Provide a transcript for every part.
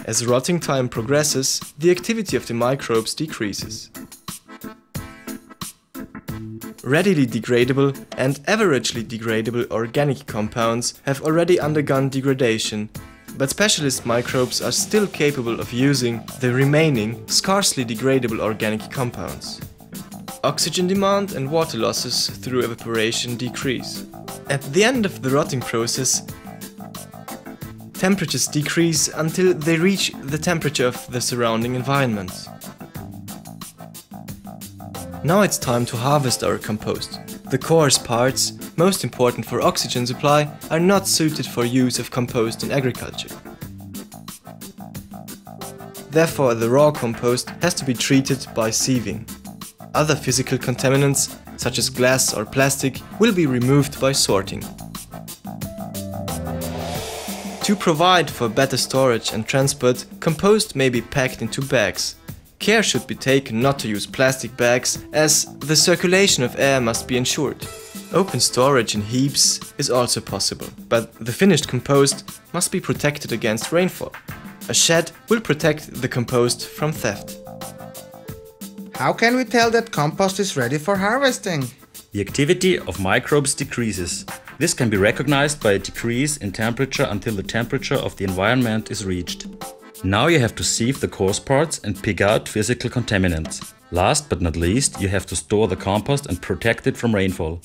As rotting time progresses, the activity of the microbes decreases. Readily degradable and averagely degradable organic compounds have already undergone degradation, but specialist microbes are still capable of using the remaining, scarcely degradable organic compounds. Oxygen demand and water losses through evaporation decrease. At the end of the rotting process, temperatures decrease until they reach the temperature of the surrounding environment. Now it's time to harvest our compost. The coarse parts, most important for oxygen supply, are not suited for use of compost in agriculture. Therefore, the raw compost has to be treated by sieving. Other physical contaminants, such as glass or plastic, will be removed by sorting. To provide for better storage and transport, compost may be packed into bags. Care should be taken not to use plastic bags, as the circulation of air must be ensured. Open storage in heaps is also possible, but the finished compost must be protected against rainfall. A shed will protect the compost from theft. How can we tell that compost is ready for harvesting? The activity of microbes decreases. This can be recognized by a decrease in temperature until the temperature of the environment is reached. Now you have to sieve the coarse parts and pick out physical contaminants. Last but not least, you have to store the compost and protect it from rainfall.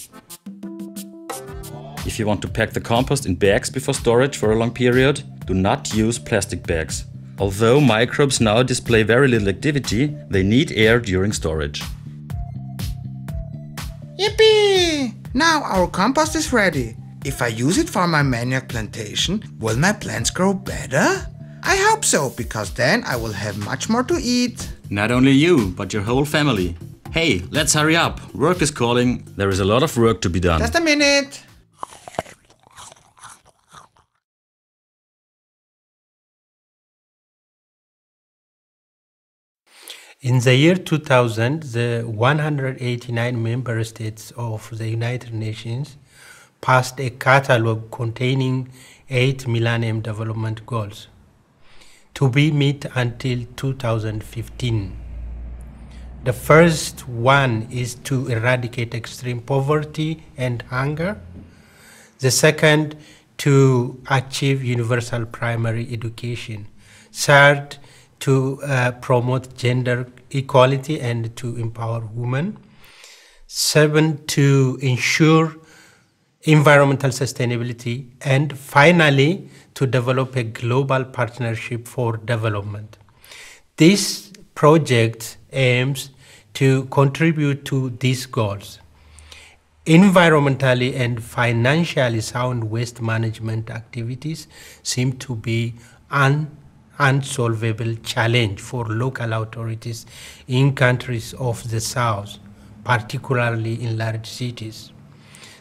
If you want to pack the compost in bags before storage for a long period, do not use plastic bags. Although microbes now display very little activity, they need air during storage. Yippee! Now our compost is ready. If I use it for my manioc plantation, will my plants grow better? I hope so, because then I will have much more to eat. Not only you, but your whole family. Hey, let's hurry up. Work is calling. There is a lot of work to be done. Just a minute. In the year 2000, the 189 member states of the United Nations passed a catalogue containing 8 Millennium Development Goals to be met until 2015. The first one is to eradicate extreme poverty and hunger. The second, to achieve universal primary education. Third, to promote gender equality and to empower women. 7, to ensure environmental sustainability. And finally, to develop a global partnership for development. This project aims to contribute to these goals. Environmentally and financially sound waste management activities seem to be an unsolvable challenge for local authorities in countries of the South, particularly in large cities.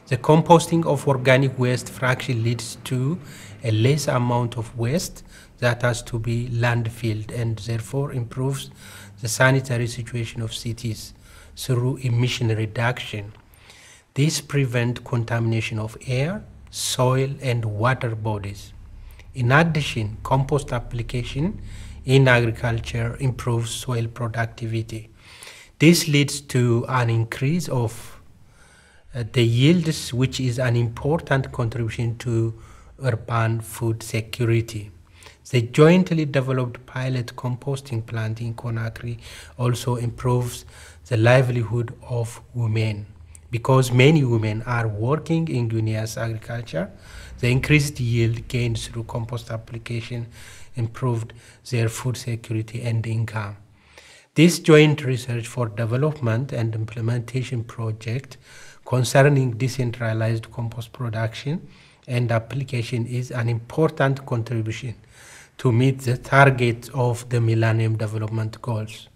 The composting of organic waste fraction leads to a less amount of waste that has to be landfilled and therefore improves the sanitary situation of cities through emission reduction. This prevents contamination of air, soil, and water bodies. In addition, compost application in agriculture improves soil productivity. This leads to an increase of the yields, which is an important contribution to urban food security. The jointly developed pilot composting plant in Conakry also improves the livelihood of women. Because many women are working in Guinea's agriculture, the increased yield gained through compost application improved their food security and income. This joint research for development and implementation project concerning decentralized compost production and application is an important contribution to meet the targets of the Millennium Development Goals.